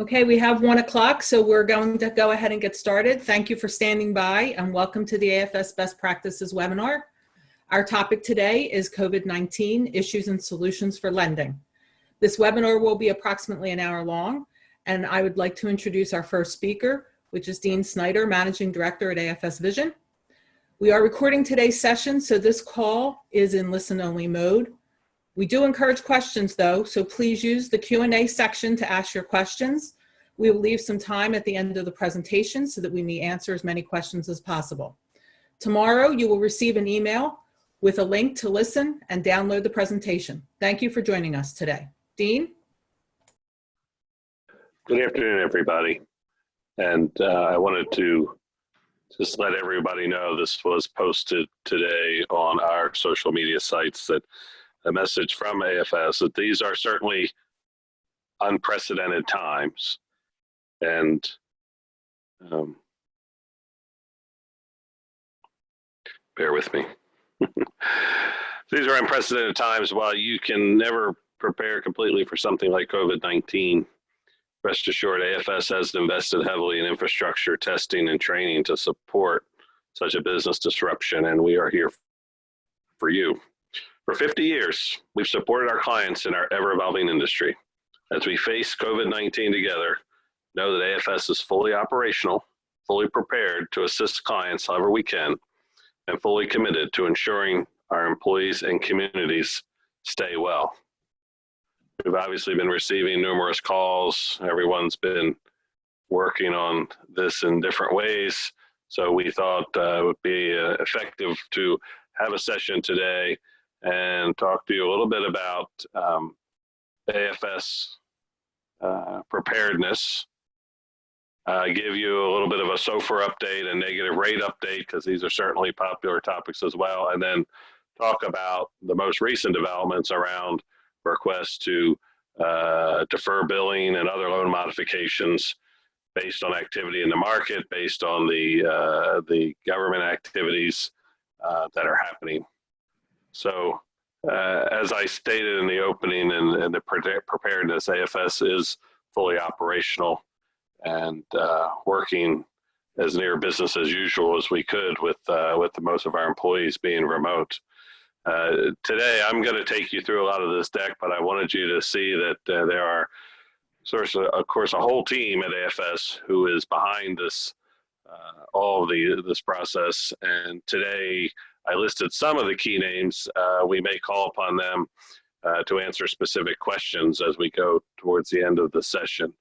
Okay, we have 1 o'clock, so we're going to go ahead and get started. Thank you for standing by and welcome to the AFS Best Practices webinar. Our topic today is COVID-19 Issues and Solutions for Lending. This webinar will be approximately an hour long, and I would like to introduce our first speaker, which is Dean Snyder, Managing Director at AFS Vision. We are recording today's session, so this call is in listen-only mode. We do encourage questions though, so please use the Q&A section to ask your questions. We will leave some time at the end of the presentation so that we may answer as many questions as possible. Tomorrow, you will receive an email with a link to listen and download the presentation. Thank you for joining us today. Dean? Good afternoon, everybody. And I wanted to just let everybody know this was posted today on our social media sites that a message from AFS that these are certainly unprecedented times. And bear with me. These are unprecedented times. While you can never prepare completely for something like COVID-19, rest assured AFS has invested heavily in infrastructure, testing, and training to support such a business disruption, and we are here for you. For 50 years, we've supported our clients in our ever-evolving industry. As we face COVID-19 together, know that AFS is fully operational, fully prepared to assist clients however we can, and fully committed to ensuring our employees and communities stay well. We've obviously been receiving numerous calls. Everyone's been working on this in different ways. So we thought it would be effective to have a session today and talk to you a little bit about AFS Preparedness, give you a little bit of a SOFR update and negative rate update, because these are certainly popular topics as well, and then talk about the most recent developments around requests to defer billing and other loan modifications based on activity in the market, based on the government activities that are happening. So as I stated in the opening and the preparedness, AFS is fully operational and working as near business as usual as we could with most of our employees being remote. Today, I'm going to take you through a lot of this deck, but I wanted you to see that there are, of course, a whole team at AFS who is behind this, all of this process. And today, I listed some of the key names. We may call upon them to answer specific questions as we go towards the end of the session.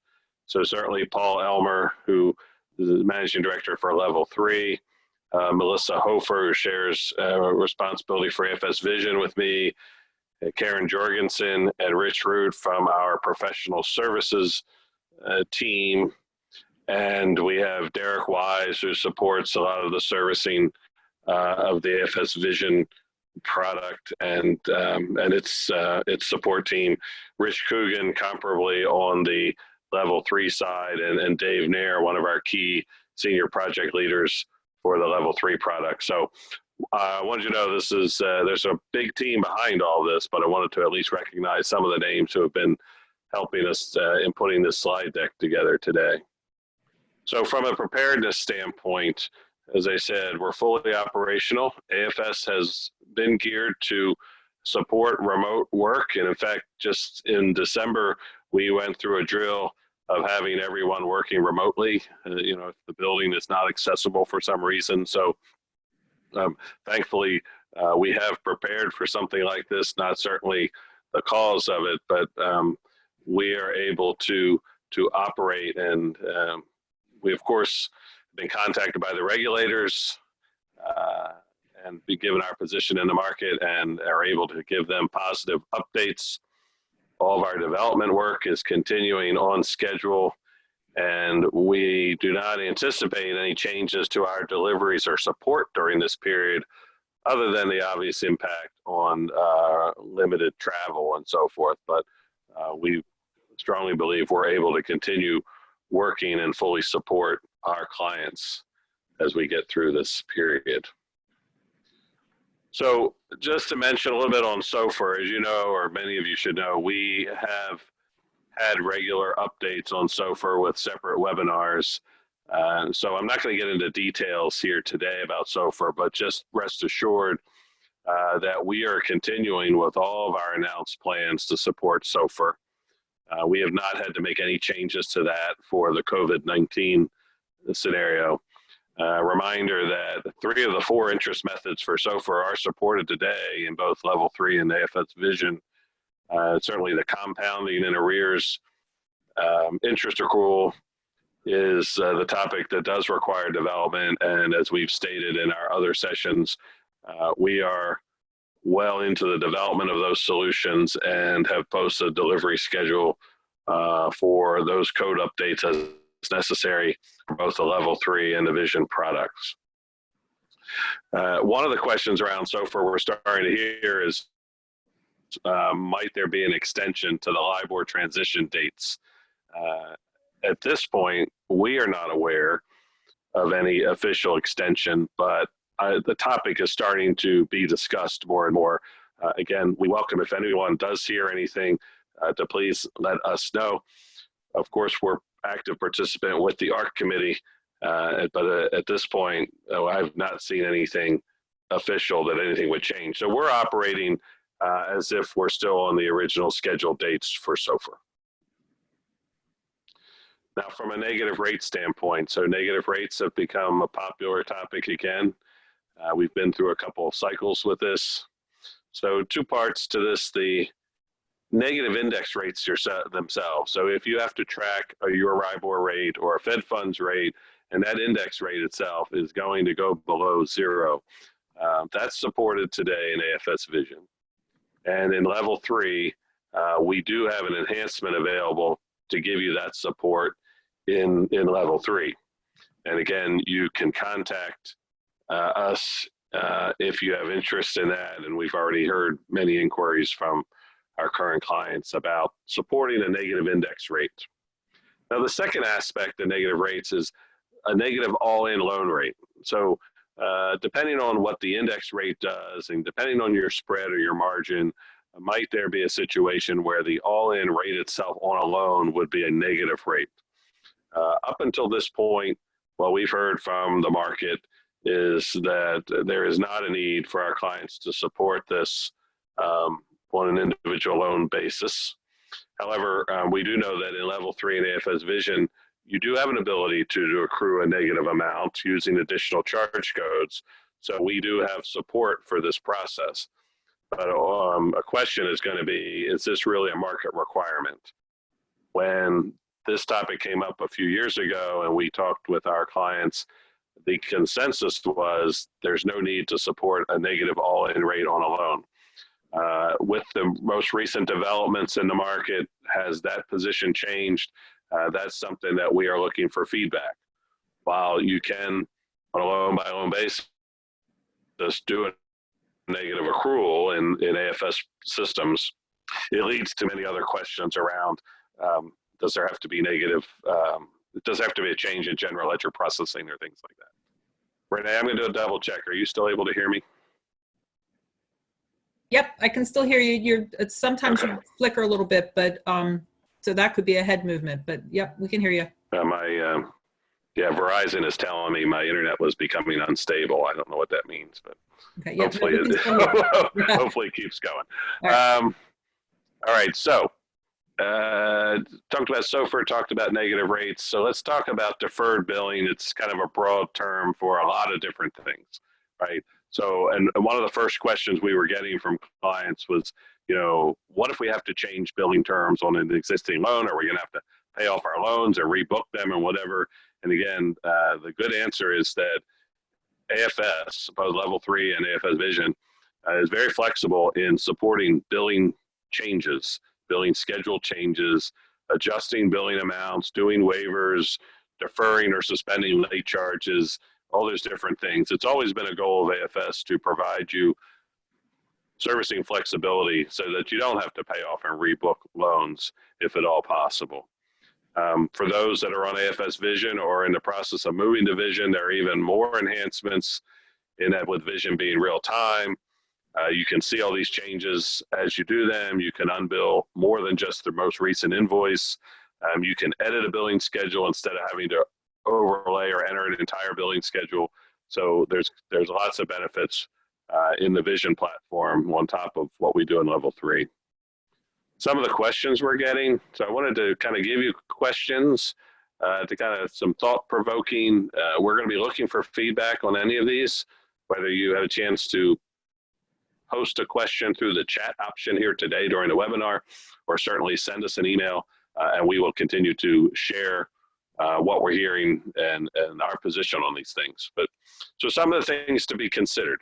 So certainly Paul Elmer, who is the Managing Director for Level 3, Melissa Hofer, who shares responsibility for AFS Vision with me, Karen Jorgensen, and Rich Root from our professional services team. And we have Derek Wise, who supports a lot of the servicing of the AFS Vision product and its support team. Rich Coogan, comparably on the Level 3 side, and Dave Nair, one of our key senior project leaders for the Level 3 product. So I wanted you to know this is there's a big team behind all this, but I wanted to at least recognize some of the names who have been helping us in putting this slide deck together today. So from a preparedness standpoint, as I said, we're fully operational. AFS has been geared to support remote work. And in fact, just in December, we went through a drill of having everyone working remotely, you know, if the building is not accessible for some reason. So thankfully, we have prepared for something like this, not certainly the cause of it, but we are able to operate. And we, of course, been contacted by the regulators and be given our position in the market and are able to give them positive updates. All of our development work is continuing on schedule, and we do not anticipate any changes to our deliveries or support during this period, other than the obvious impact on limited travel and so forth. But we strongly believe we're able to continue working and fully support our clients as we get through this period. So just to mention a little bit on SOFR, as you know, or many of you should know, we have had regular updates on SOFR with separate webinars. So I'm not going to get into details here today about SOFR, but just rest assured that we are continuing with all of our announced plans to support SOFR. We have not had to make any changes to that for the COVID-19 scenario. Reminder that 3 of the 4 interest methods for SOFR are supported today in both Level 3 and AFS Vision. Certainly the compounding and arrears interest accrual is the topic that does require development. And as we've stated in our other sessions, we are well into the development of those solutions and have posted a delivery schedule for those code updates as necessary for both the Level 3 and the Vision products. One of the questions around SOFR we're starting to hear is, might there be an extension to the LIBOR transition dates? At this point, we are not aware of any official extension, but the topic is starting to be discussed more and more. Again, we welcome if anyone does hear anything to please let us know. Of course, we're active participant with the ARC committee, but at this point, I've not seen anything official that anything would change. So we're operating as if we're still on the original scheduled dates for SOFR. Now, from a negative rate standpoint, so negative rates have become a popular topic again. We've been through a couple of cycles with this. So 2 parts to this, the negative index rates themselves. So if you have to track a Euribor rate or a Fed funds rate, and that index rate itself is going to go below 0, that's supported today in AFS Vision. And in Level 3, we do have an enhancement available to give you that support in Level 3. And again, you can contact us if you have interest in that, and we've already heard many inquiries from our current clients about supporting a negative index rate. Now, the second aspect of negative rates is a negative all-in loan rate. So depending on what the index rate does and depending on your spread or your margin, might there be a situation where the all-in rate itself on a loan would be a negative rate. Up until this point, what we've heard from the market is that there is not a need for our clients to support this on an individual loan basis. However, we do know that in Level 3 and AFS Vision, you do have an ability to accrue a negative amount using additional charge codes. So we do have support for this process. But a question is going to be, is this really a market requirement? When this topic came up a few years ago and we talked with our clients, the consensus was there's no need to support a negative all-in rate on a loan. With the most recent developments in the market, has that position changed? That's something that we are looking for feedback. While you can, on a loan-by-loan basis, just do a negative accrual in AFS systems, it leads to many other questions around, does there have to be negative, does there have to be a change in general ledger processing or things like that? Renee, I'm going to do a double check. Are you still able to hear me? Yep, I can still hear you. Sometimes you flicker a little bit, but so that could be a head movement. But yep, we can hear you. Yeah, Verizon is telling me my internet was becoming unstable. I don't know what that means, but okay, yeah, hopefully, hopefully it keeps going. All right, so talked about SOFR, talked about negative rates. So let's talk about deferred billing. It's kind of a broad term for a lot of different things, right? So, and one of the first questions we were getting from clients was, you know, what if we have to change billing terms on an existing loan? Are we going to have to pay off our loans or rebook them and whatever? And again, the good answer is that AFS, both Level 3 and AFS Vision, is very flexible in supporting billing changes, billing schedule changes, adjusting billing amounts, doing waivers, deferring or suspending late charges, all those different things. It's always been a goal of AFS to provide you servicing flexibility so that you don't have to pay off and rebook loans if at all possible. For those that are on AFS Vision or in the process of moving to Vision, there are even more enhancements in that, with Vision being real time, You can see all these changes as you do them. You can unbill more than just the most recent invoice. You can edit a billing schedule instead of having to overlay or enter an entire billing schedule. So there's lots of benefits in the Vision platform on top of what we do in level 3. Some of the questions we're getting, so I wanted to kind of give you questions to kind of some thought-provoking. We're going to be looking for feedback on any of these, whether you had a chance to post a question through the chat option here today during the webinar, or certainly send us an email, and we will continue to share what we're hearing and our position on these things. But so some of the things to be considered.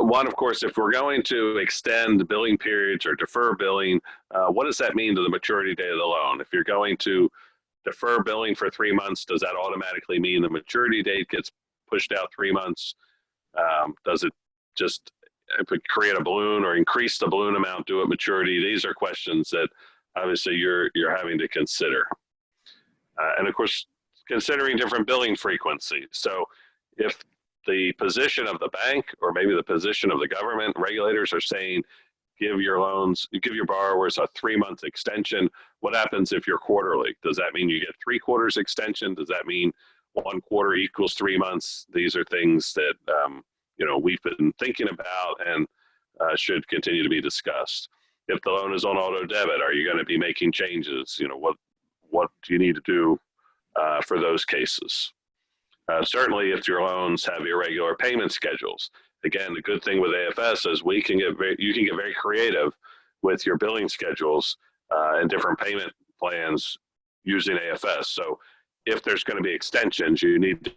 One, of course, if we're going to extend billing periods or defer billing, what does that mean to the maturity date of the loan? If you're going to defer billing for 3 months, does that automatically mean the maturity date gets pushed out 3 months? Does it just create a balloon or increase the balloon amount due at maturity? These are questions that obviously you're having to consider. And of course, considering different billing frequencies. So if the position of the bank or maybe the position of the government regulators are saying, give your borrowers a 3-month extension, what happens if you're quarterly? Does that mean you get 3 quarters extension? Does that mean 1 quarter equals 3 months? These are things that we've been thinking about and should continue to be discussed. If the loan is on auto debit, are you going to be making changes? What do you need to do for those cases? Certainly, if your loans have irregular payment schedules. Again, the good thing with AFS is you can get very creative with your billing schedules and different payment plans using AFS. So if there's going to be extensions, you need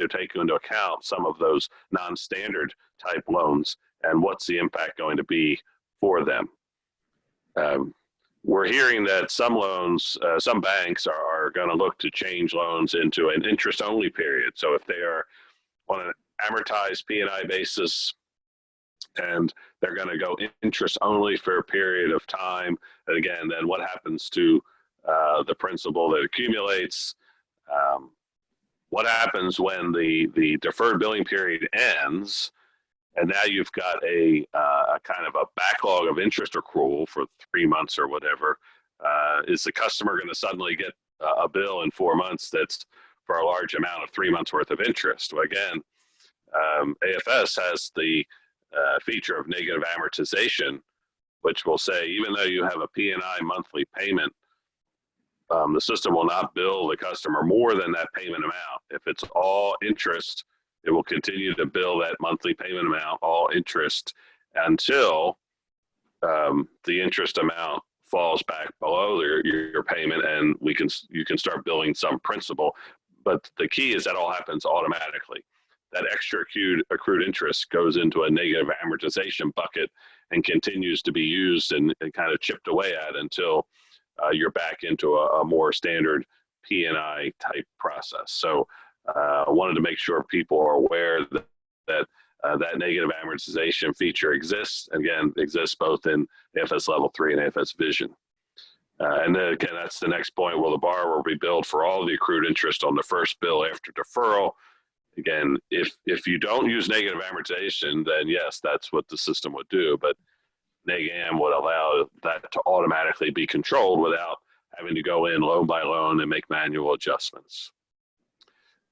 to take into account some of those non-standard type loans and what's the impact going to be for them. We're hearing that some loans, some banks are going to look to change loans into an interest-only period. So if they are on an amortized P&I basis and they're going to go interest-only for a period of time, and again, then what happens to the principal that accumulates? What happens when the deferred billing period ends? And now you've got a kind of a backlog of interest accrual for 3 months or whatever. Is the customer going to suddenly get a bill in 4 months that's for a large amount of 3 months worth of interest? Well, again, AFS has the feature of negative amortization, which will say even though you have a P&I monthly payment, the system will not bill the customer more than that payment amount. If it's all interest, it will continue to bill that monthly payment amount, all interest, until the interest amount falls back below your payment, and you can start billing some principal. But the key is that all happens automatically. That extra accrued interest goes into a negative amortization bucket and continues to be used and kind of chipped away at until you're back into a more standard P&I type process. So I wanted to make sure people are aware that negative amortization feature exists. Again, exists both in AFS Level 3 and AFS Vision. And then again, that's the next point. Will the borrower be billed for all the accrued interest on the first bill after deferral? Again, if you don't use negative amortization, then yes, that's what the system would do. But neg-am would allow that to automatically be controlled without having to go in loan by loan and make manual adjustments.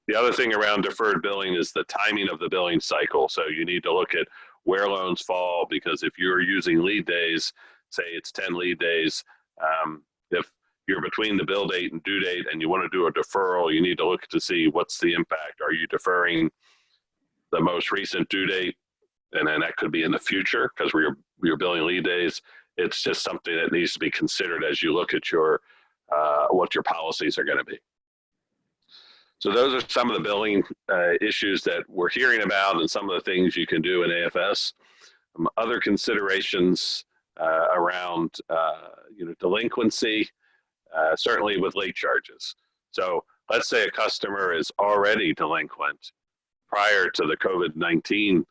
The other thing around deferred billing is the timing of the billing cycle. So you need to look at where loans fall, because if you're using lead days, say it's 10 lead days, if you're between the bill date and due date and you want to do a deferral, you need to look to see what's the impact. Are you deferring the most recent due date? And then that could be in the future because we're billing lead days. It's just something that needs to be considered as you look at your what your policies are going to be. So those are some of the billing issues that we're hearing about and some of the things you can do in AFS. Other considerations around delinquency, certainly with late charges. So let's say a customer is already delinquent prior to the COVID-19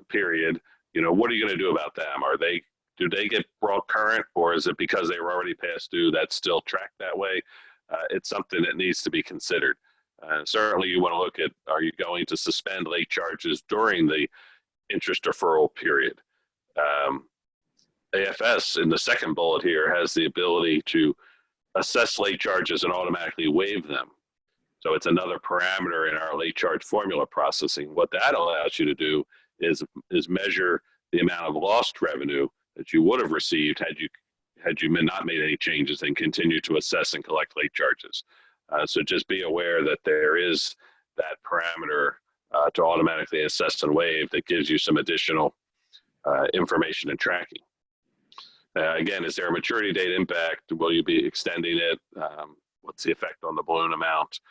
period. What are you going to do about them? Do they get brought current, or is it because they were already past due that's still tracked that way? It's something that needs to be considered. Certainly you want to look at, are you going to suspend late charges during the interest deferral period. AFS in the second bullet here has the ability to assess late charges and automatically waive them. So it's another parameter in our late charge formula processing. What that allows you to do is measure the amount of lost revenue that you would have received had you not made any changes, and continue to assess and collect late charges. So just be aware that there is that parameter to automatically assess and waive that gives you some additional information and tracking. Again, is there a maturity date impact? Will you be extending it? What's the effect on the balloon amount?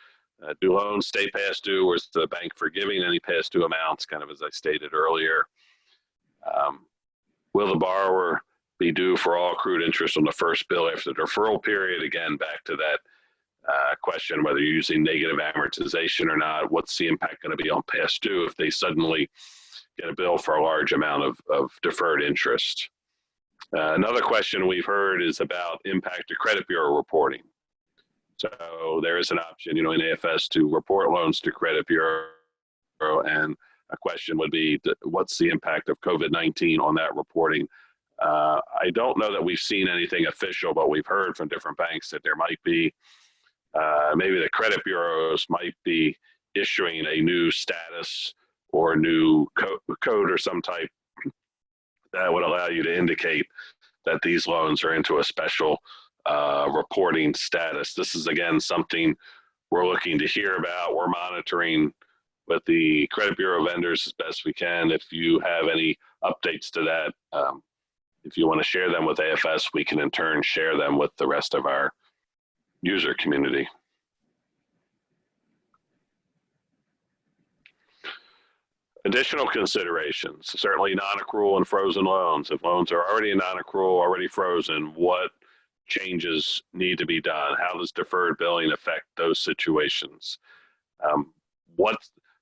Do loans stay past due, or is the bank forgiving any past due amounts, kind of as I stated earlier? Will the borrower be due for all accrued interest on the first bill after the deferral period? Again, back to that question, whether you're using negative amortization or not. What's the impact going to be on past due if they suddenly get a bill for a large amount of deferred interest? Another question we've heard is about impact to credit bureau reporting. So there is an option, in AFS to report loans to credit bureau, and a question would be, what's the impact of COVID-19 on that reporting? I don't know that we've seen anything official, but we've heard from different banks that there might be, maybe the credit bureaus might be issuing a new status or new code or some type that would allow you to indicate that these loans are into a special reporting status. This is, again, something we're looking to hear about. We're monitoring with the credit bureau vendors as best we can. If you have any updates to that, if you want to share them with AFS, we can in turn share them with the rest of our user community. Additional considerations, certainly non-accrual and frozen loans. If loans are already in non-accrual, already frozen, what changes need to be done? How does deferred billing affect those situations?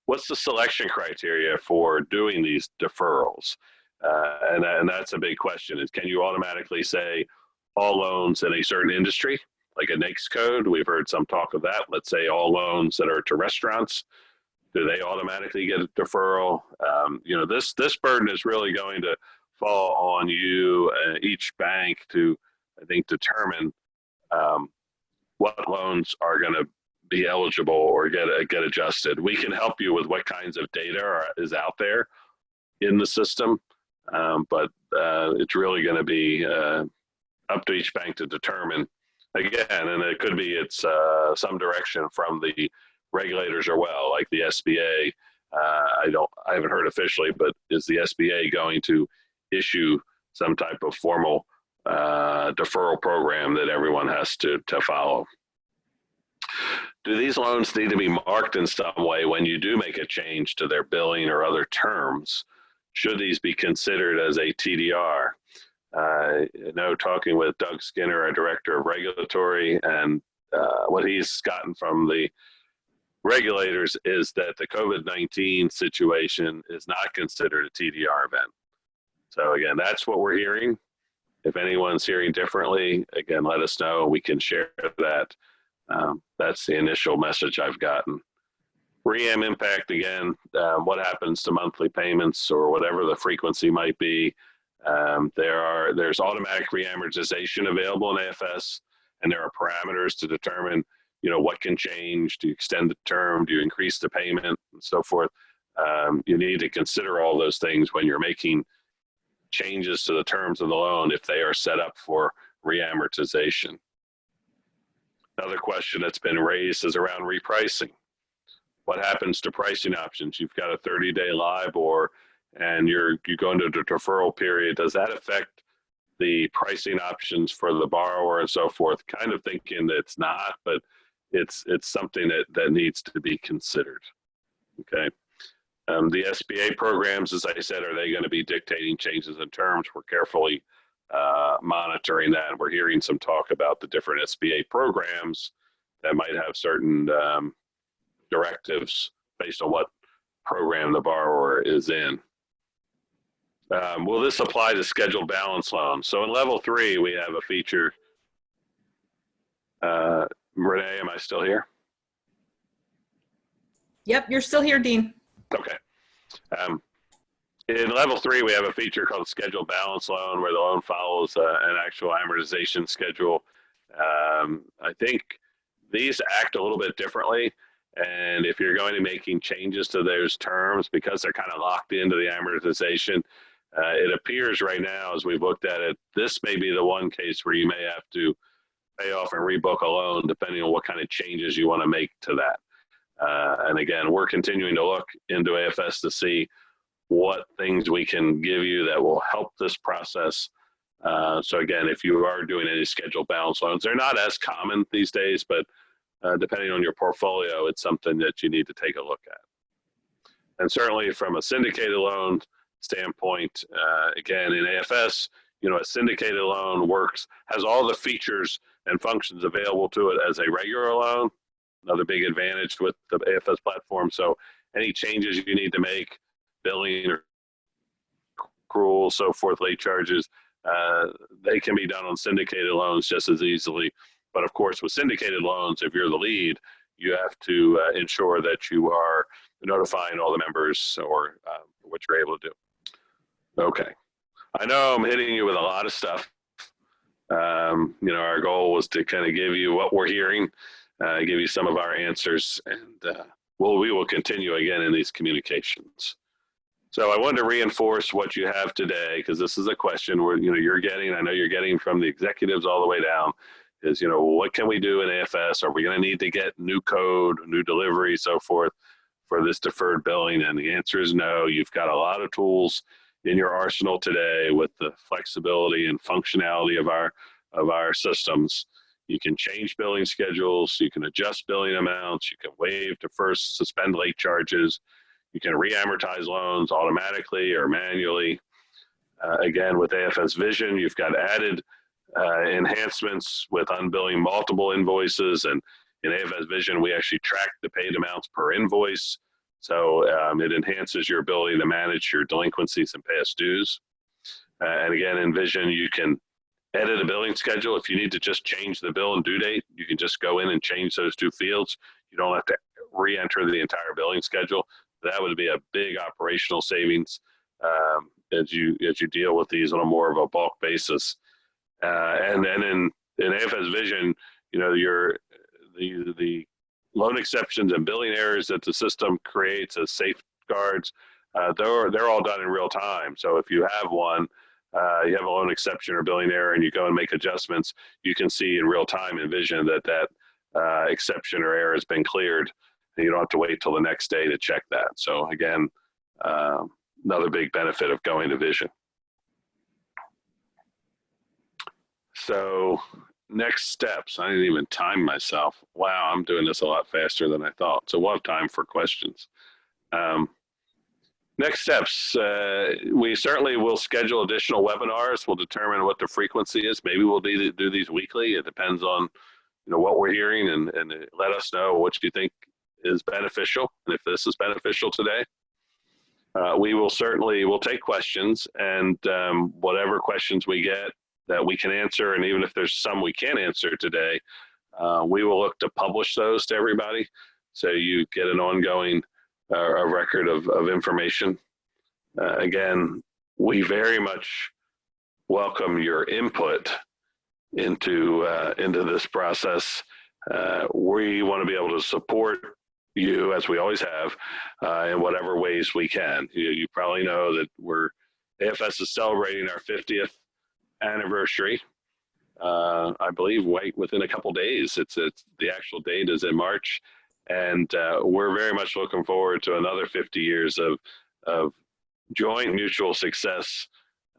What's the selection criteria for doing these deferrals? And that's a big question, is can you automatically say all loans in a certain industry, like a NAICS code? We've heard some talk of that. Let's say all loans that are to restaurants, do they automatically get a deferral? This burden is really going to fall on you, each bank, to, I think, determine what loans are going to be eligible or get adjusted. We can help you with what kinds of data is out there in the system, but it's really going to be up to each bank to determine. Again, and it could be it's some direction from the regulators or like the SBA. I haven't heard officially, but is the SBA going to issue some type of formal deferral program that everyone has to follow? Do these loans need to be marked in some way when you do make a change to their billing or other terms? Should these be considered as a TDR? Talking with Doug Skinner, our Director of Regulatory, and what he's gotten from the regulators is that the COVID-19 situation is not considered a TDR event. So again, that's what we're hearing. If anyone's hearing differently, again, let us know. We can share that. That's the initial message I've gotten. Re-am impact, again, what happens to monthly payments or whatever the frequency might be. There's automatic reamortization available in AFS, and there are parameters to determine, what can change. Do you extend the term? Do you increase the payment, and so forth? You need to consider all those things when you're making changes to the terms of the loan if they are set up for reamortization. Another question that's been raised is around repricing. What happens to pricing options? You've got a 30-day LIBOR and you go into the deferral period. Does that affect the pricing options for the borrower and so forth? Kind of thinking that it's not, but it's something that needs to be considered. Okay. The SBA programs, as I said, are they going to be dictating changes in terms? We're carefully monitoring that. We're hearing some talk about the different SBA programs that might have certain directives based on what program the borrower is in. Will this apply to scheduled balance loans? So in level 3, we have a feature. Renee, am I still here? Yep, you're still here, Dean. Okay. In level 3, we have a feature called scheduled balance loan, where the loan follows an actual amortization schedule. I think these act a little bit differently, and if you're going to be making changes to those terms, because they're kind of locked into the amortization, it appears right now, as we've looked at it, this may be the one case where you may have to pay off and rebook a loan, depending on what kind of changes you want to make to that. And again, we're continuing to look into AFS to see what things we can give you that will help this process. So again, if you are doing any scheduled balance loans, they're not as common these days, but depending on your portfolio, it's something that you need to take a look at. And certainly from a syndicated loan standpoint, again, in AFS, you know, a syndicated loan has all the features and functions available to it as a regular loan. Another big advantage with the AFS platform. So any changes you need to make, billing or accrual, so forth, late charges, they can be done on syndicated loans just as easily. But of course, with syndicated loans, if you're the lead, you have to ensure that you are notifying all the members or what you're able to do. Okay. I know I'm hitting you with a lot of stuff. You know, our goal was to kind of give you what we're hearing, give you some of our answers, and we will continue again in these communications. So I wanted to reinforce what you have today, because this is a question where, you know, I know you're getting from the executives all the way down, is, you know, what can we do in AFS? Are we going to need to get new code, new delivery, so forth, for this deferred billing? And the answer is no. You've got a lot of tools in your arsenal today with the flexibility and functionality of our systems. You can change billing schedules, you can adjust billing amounts, you can waive, defer, suspend late charges, you can re-amortize loans automatically or manually. Again, with AFS Vision, you've got added enhancements with unbilling multiple invoices, and in AFS Vision, we actually track the paid amounts per invoice. So it enhances your ability to manage your delinquencies and past dues. And again, in Vision, you can edit a billing schedule. If you need to just change the bill and due date, you can just go in and change those two fields. You don't have to re-enter the entire billing schedule. That would be a big operational savings as you deal with these on a more of a bulk basis. And then in AFS Vision, you know, the loan exceptions and billing errors that the system creates as safeguards, they're all done in real time. So if you have one, you have a loan exception or billing error and you go and make adjustments, you can see in real time in Vision that exception or error has been cleared, and you don't have to wait till the next day to check that. So again, another big benefit of going to Vision. So next steps, I didn't even time myself. Wow, I'm doing this a lot faster than I thought. So we'll have time for questions. Next steps, we certainly will schedule additional webinars. We'll determine what the frequency is. Maybe we'll do these weekly. It depends on, you know, what we're hearing, and let us know what you think is beneficial, and if this is beneficial today. We'll take questions, and whatever questions we get that we can answer, and even if there's some we can't answer today, we will look to publish those to everybody, so you get an ongoing a record of information. Again, we very much welcome your input into this process. We want to be able to support you, as we always have, in whatever ways we can. You probably know that AFS is celebrating our 50th anniversary. I believe within a couple days. It's the actual date is in March, and we're very much looking forward to another 50 years of joint mutual success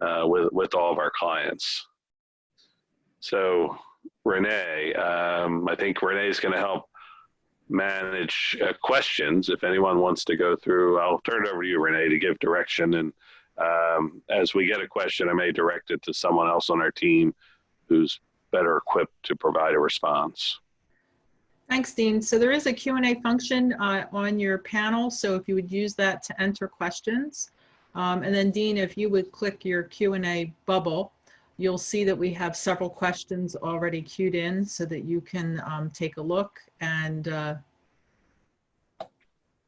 with all of our clients. So Renee, I think Renee is going to help manage questions. If anyone wants to go through, I'll turn it over to you, Renee, to give direction. And as we get a question, I may direct it to someone else on our team who's better equipped to provide a response. Thanks, Dean. So there is a Q&A function on your panel. So if you would use that to enter questions. And then Dean, if you would click your Q&A bubble, you'll see that we have several questions already queued in so that you can take a look and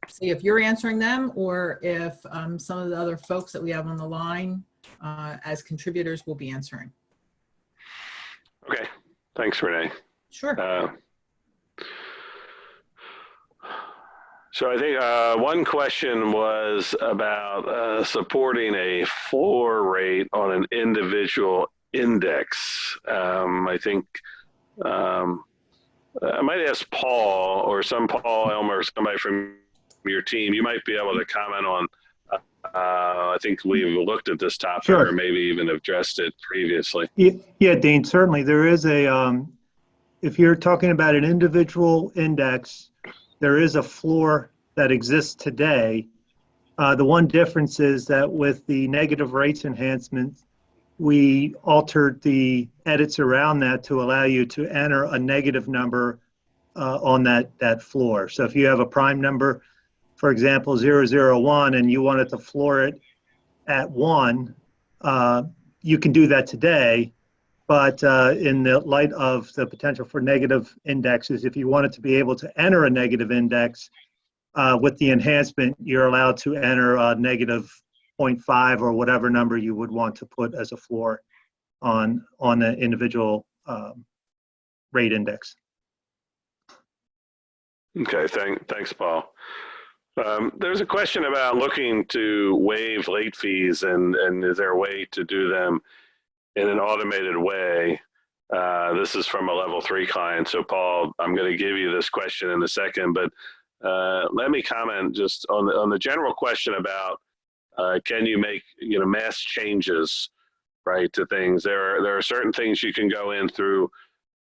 see if you're answering them or if some of the other folks that we have on the line as contributors will be answering. Okay, thanks, Renee. Sure. So I think one question was about supporting a floor rate on an individual index. I think I might ask Paul or Paul Elmer, somebody from your team. You might be able to comment on. I think we've looked at this topic, Sure. or maybe even addressed it previously. Yeah, Dean, certainly there is a, if you're talking about an individual index, there is a floor that exists today. The one difference is that with the negative rates enhancement, we altered the edits around that to allow you to enter a negative number on that floor. So if you have a prime number, for example, 001, and you wanted to floor it at 1, you can do that today. But in the light of the potential for negative indexes, if you wanted to be able to enter a negative index with the enhancement, you're allowed to enter a negative 0.5 or whatever number you would want to put as a floor on the individual rate index. Okay, thanks, Paul. There's a question about looking to waive late fees, and is there a way to do them in an automated way? This is from a level 3 client. So Paul, I'm going to give you this question in a second, but let me comment just on the general question about can you make mass changes, right, to things. There are certain things you can go in through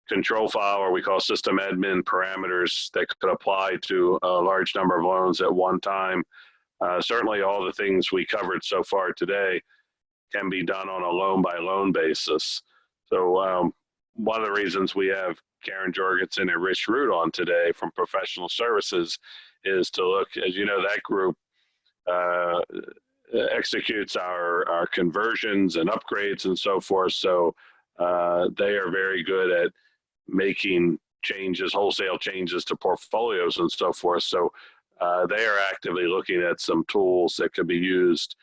control file, or we call system admin parameters, that could apply to a large number of loans at one time. Certainly all the things we covered so far today can be done on a loan by loan basis. So one of the reasons we have Karen Jorgensen and Rich Root on today from professional services is to look, as you know, that group executes our conversions and upgrades and so forth. So they are very good at making changes, wholesale changes to portfolios and so forth. So they are actively looking at some tools that could be used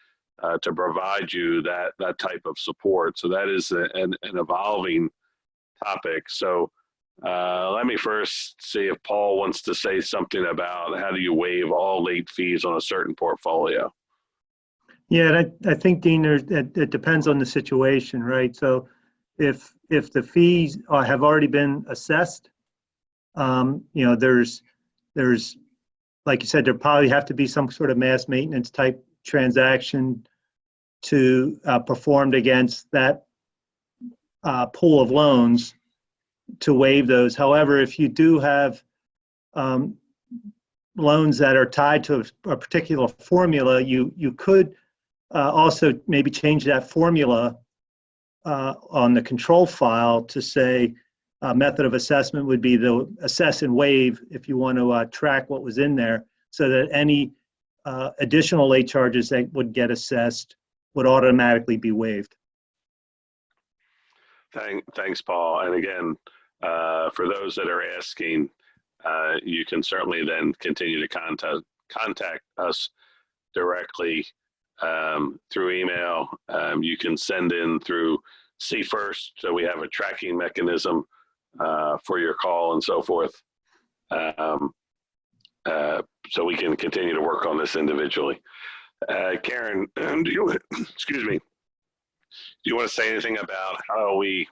to provide you that type of support. So that is an evolving topic. So let me first see if Paul wants to say something about how do you waive all late fees on a certain portfolio. Yeah, I think, Dean, it depends on the situation, right? So if the fees have already been assessed, there's like you said, there probably have to be some sort of mass maintenance type transaction to performed against that pool of loans to waive those. However, if you do have loans that are tied to a particular formula, you could also maybe change that formula on the control file to say method of assessment would be the assess and waive if you want to track what was in there, so that any additional late charges that would get assessed would automatically be waived. Thanks, Paul. And again, for those that are asking, you can certainly then continue to contact us directly through email. You can send in through C1st, so we have a tracking mechanism for your call and so forth. So we can continue to work on this individually. Karen, excuse me, do you want to say anything about how we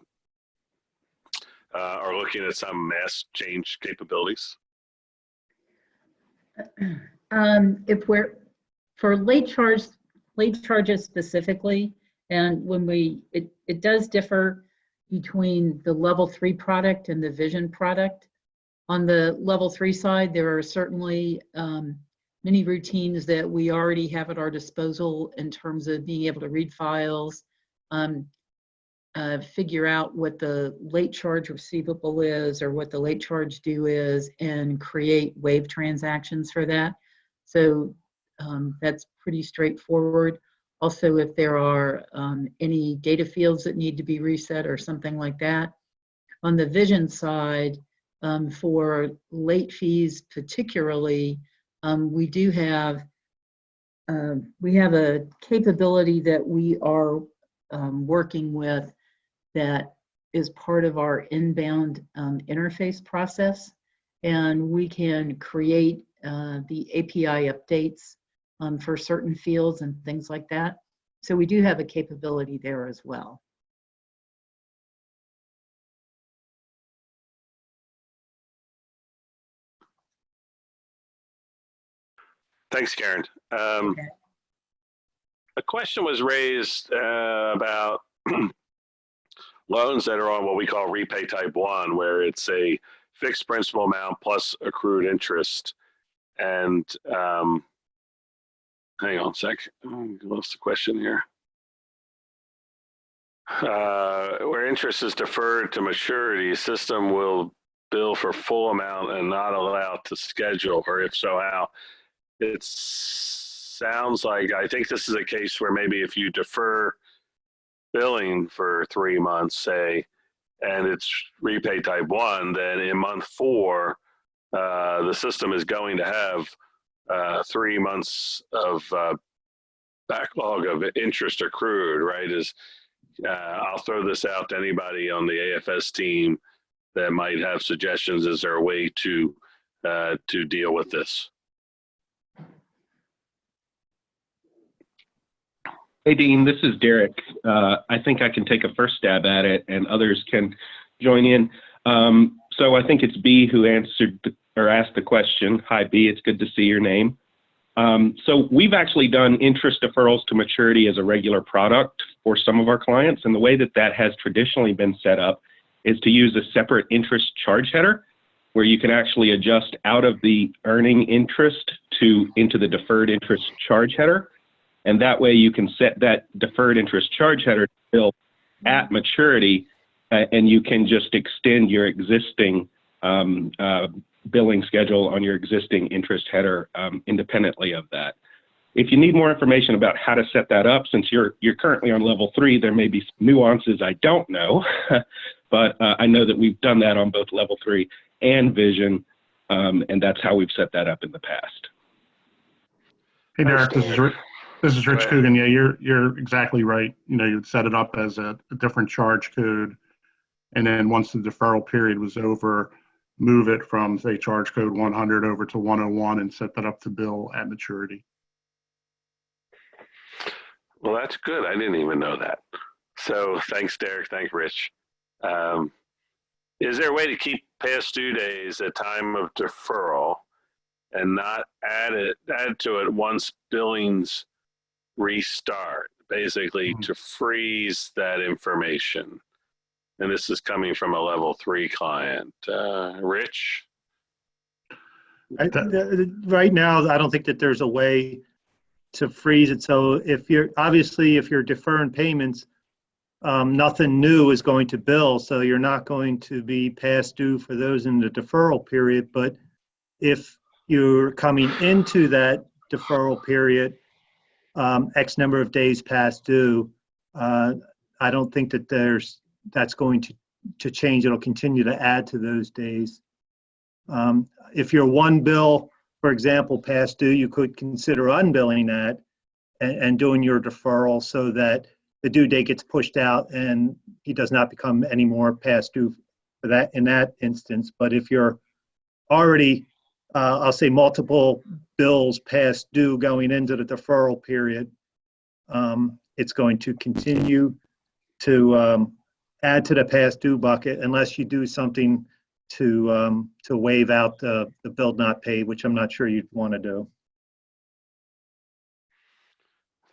are looking at some mass change capabilities? If we're for late charges specifically, and when it does differ between the level 3 product and the vision product. On the level 3 side, there are certainly many routines that we already have at our disposal in terms of being able to read files, figure out what the late charge receivable is or what the late charge due is, and create waive transactions for that. So that's pretty straightforward. Also, if there are any data fields that need to be reset or something like that. On the vision side, for late fees particularly, we do have we have a capability that we are working with that is part of our inbound interface process, and we can create the API updates for certain fields and things like that. So we do have a capability there as well. Thanks, Karen. Okay. A question was raised about loans that are on what we call repay type 1, where it's a fixed principal amount plus accrued interest. And hang on a sec, I lost the question here. Where interest is deferred to maturity, system will bill for full amount and not allowed to schedule, or if so, how? It sounds like, I think this is a case where maybe if you defer billing for 3 months, say, and it's repay type 1, then in month 4, the system is going to have 3 months of backlog of interest accrued, right? I'll throw this out to anybody on the AFS team that might have suggestions. Is there a way to deal with this? Hey, Dean, this is Derek. I think I can take a first stab at it and others can join in. So I think it's B who answered or asked the question. Hi, B, it's good to see your name. So we've actually done interest deferrals to maturity as a regular product for some of our clients. And the way that that has traditionally been set up is to use a separate interest charge header where you can actually adjust out of the earning interest into the deferred interest charge header. And that way you can set that deferred interest charge header to bill at maturity, and you can just extend your existing billing schedule on your existing interest header independently of that. If you need more information about how to set that up, since you're currently on level 3, there may be some nuances I don't know, but I know that we've done that on both level 3 and Vision, and that's how we've set that up in the past. Hey, Derek, this is Rich Coogan. Yeah, you're exactly right. You know, you'd set it up as a different charge code, and then once the deferral period was over, move it from, say, charge code 100 over to 101 and set that up to bill at maturity. Well, that's good. I didn't even know that. So thanks, Derek. Thanks, Rich. Is there a way to keep past due days at time of deferral and not add to it once billings restart, basically to freeze that information? And this is coming from a level 3 client. Rich? Right now, I don't think that there's a way to freeze it. So if you're deferring payments, nothing new is going to bill. So you're not going to be past due for those in the deferral period. But if you're coming into that deferral period, X number of days past due, I don't think that that's going to change. It'll continue to add to those days. If you're one bill, for example, past due, you could consider unbilling that and doing your deferral so that the due date gets pushed out and he does not become any more past due for that in that instance. But if you're already, I'll say, multiple bills past due going into the deferral period, it's going to continue to add to the past due bucket unless you do something to waive out the bill not paid, which I'm not sure you'd want to do.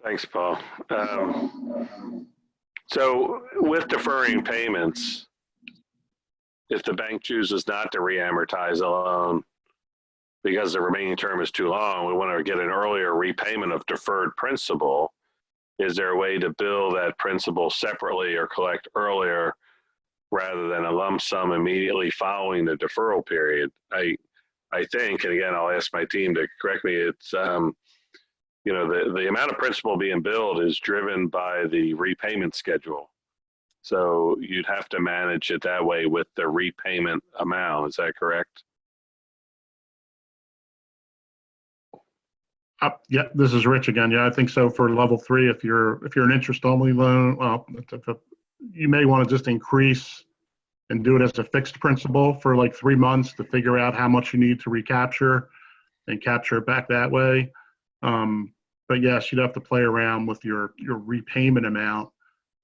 Thanks, Paul. So with deferring payments, if the bank chooses not to re-amortize a loan because the remaining term is too long, we want to get an earlier repayment of deferred principal. Is there a way to bill that principal separately or collect earlier rather than a lump sum immediately following the deferral period? I think, and again, I'll ask my team to correct me, it's, you know, the amount of principal being billed is driven by the repayment schedule. So you'd have to manage it that way with the repayment amount. Is that correct? Yeah, this is Rich again. Yeah, I think so for level 3. If you're an interest-only loan, well, you may want to just increase and do it as a fixed principal for like 3 months to figure out how much you need to recapture and capture it back that way. But yes, you'd have to play around with your repayment amount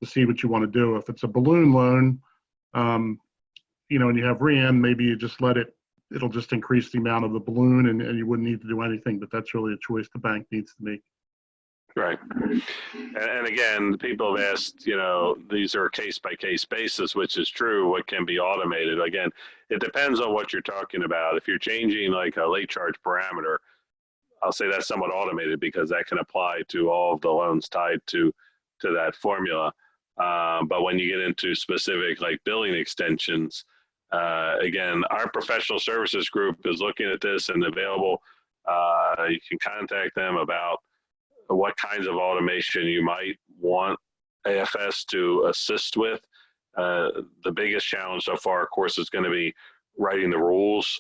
to see what you want to do. If it's a balloon loan, you know, and you have REM, maybe you just it'll just increase the amount of the balloon and you wouldn't need to do anything, but that's really a choice the bank needs to make. Right. And again, people have asked, you know, these are case by case basis, which is true. What can be automated? Again, it depends on what you're talking about. If you're changing like a late charge parameter, I'll say that's somewhat automated because that can apply to all of the loans tied to that formula. But when you get into specific like billing extensions, again, our professional services group is looking at this and available. You can contact them about what kinds of automation you might want AFS to assist with. The biggest challenge so far, of course, is going to be writing the rules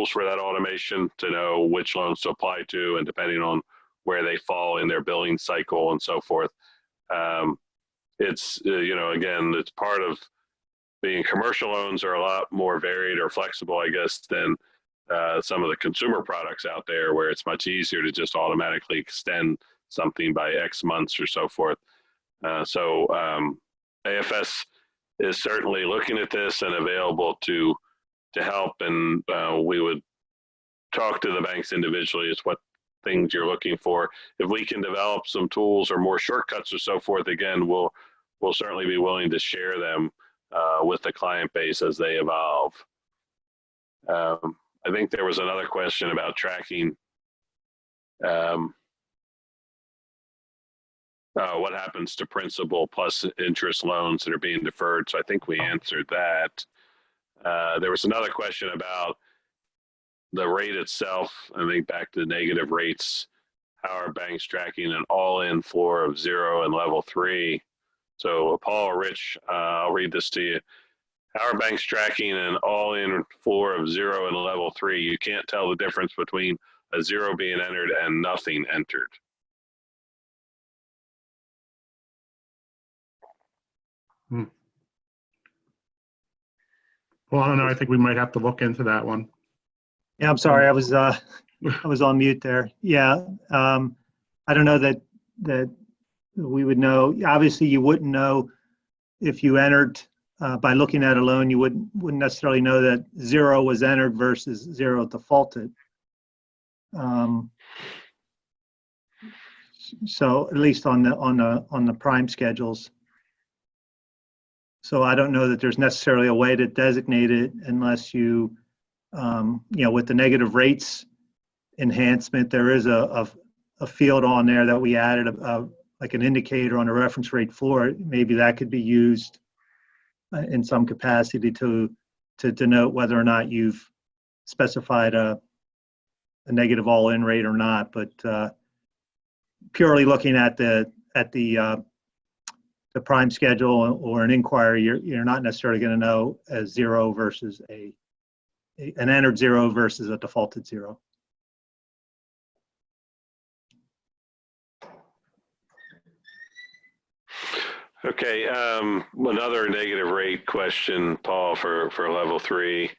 for that automation to know which loans to apply to, and depending on where they fall in their billing cycle and so forth. It's, you know, again, it's part of being commercial loans are a lot more varied or flexible, I guess, than some of the consumer products out there where it's much easier to just automatically extend something by X months or so forth. So AFS is certainly looking at this and available to help, and we would talk to the banks individually as what things you're looking for. If we can develop some tools or more shortcuts or so forth, again, we'll certainly be willing to share them with the client base as they evolve. I think there was another question about tracking what happens to principal plus interest loans that are being deferred. So I think we answered that. There was another question about the rate itself. I think back to negative rates. How are banks tracking an all-in floor of 0 and level 3? So Paul or Rich, I'll read this to you. How are banks tracking an all-in floor of 0 and level 3? You can't tell the difference between a 0 being entered and nothing entered. Well, I don't know. I think we might have to look into that one. Yeah, I'm sorry. I was on mute there. Yeah. I don't know that we would know. Obviously, you wouldn't know if you entered by looking at a loan. You wouldn't necessarily know that 0 was entered versus 0 defaulted. So at least on the prime schedules. So I don't know that there's necessarily a way to designate it unless you, you know, with the negative rates enhancement, there is a field on there that we added, like an indicator on a reference rate floor. Maybe that could be used in some capacity to denote whether or not you've specified a negative all-in rate or not. But purely looking at the prime schedule or an inquiry, you're not necessarily going to know a 0 versus an entered 0 versus a defaulted 0. Okay, another negative rate question, Paul, for level 3.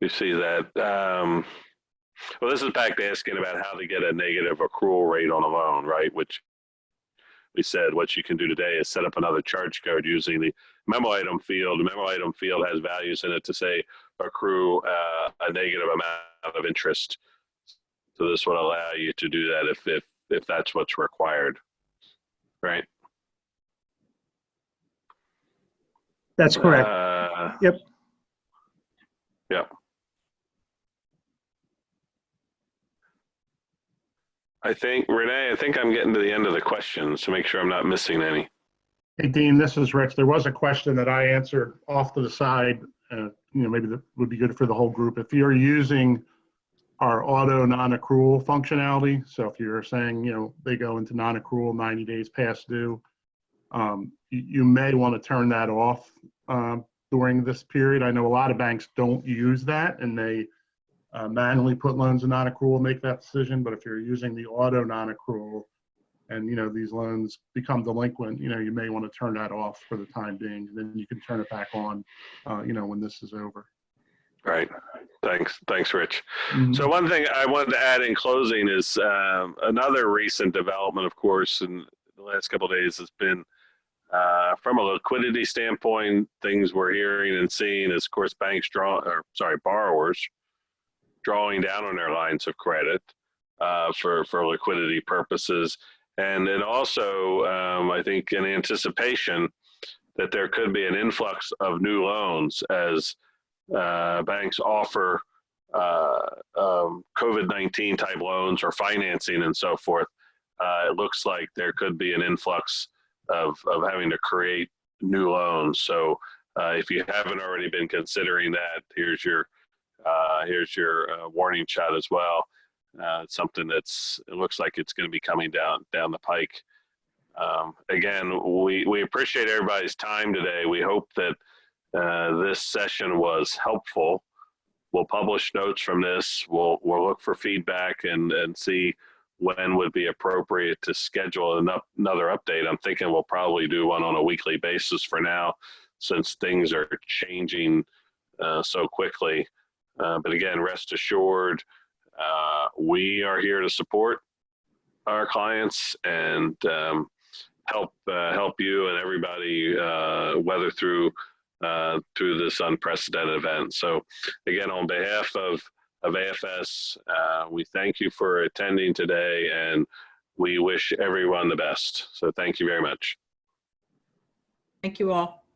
You see that. Well, this is back to asking about how to get a negative accrual rate on a loan, right? Which we said what you can do today is set up another charge code using the memo item field. The memo item field has values in it to say accrue a negative amount of interest. So this would allow you to do that if that's what's required, right? That's correct. Yep. Yep. I think, Renee, I'm getting to the end of the questions to make sure I'm not missing any. Hey, Dean, this is Rich. There was a question that I answered off to the side. You know, maybe that would be good for the whole group. If you're using our auto non-accrual functionality, so if you're saying, you know, they go into non-accrual 90 days past due, you may want to turn that off during this period. I know a lot of banks don't use that, and they manually put loans in non-accrual, make that decision. But if you're using the auto non-accrual and, these loans become delinquent, you may want to turn that off for the time being. And then you can turn it back on, when this is over. Right. Thanks, Rich. Mhm. So one thing I wanted to add in closing is another recent development, of course, in the last couple of days has been from a liquidity standpoint, things we're hearing and seeing is, of course, borrowers drawing down on their lines of credit for liquidity purposes. And then also, I think in anticipation that there could be an influx of new loans as banks offer COVID-19 type loans or financing and so forth. It looks like there could be an influx of having to create new loans. So if you haven't already been considering that, here's your warning shot as well. It's something it looks like it's going to be coming down the pike. Again, we appreciate everybody's time today. We hope that this session was helpful. We'll publish notes from this. We'll look for feedback and see when would be appropriate to schedule another update. I'm thinking we'll probably do one on a weekly basis for now, since things are changing so quickly. But again, rest assured, we are here to support our clients and help you and everybody weather through this unprecedented event. So again, on behalf of AFS, we thank you for attending today, and we wish everyone the best. So thank you very much. Thank you all.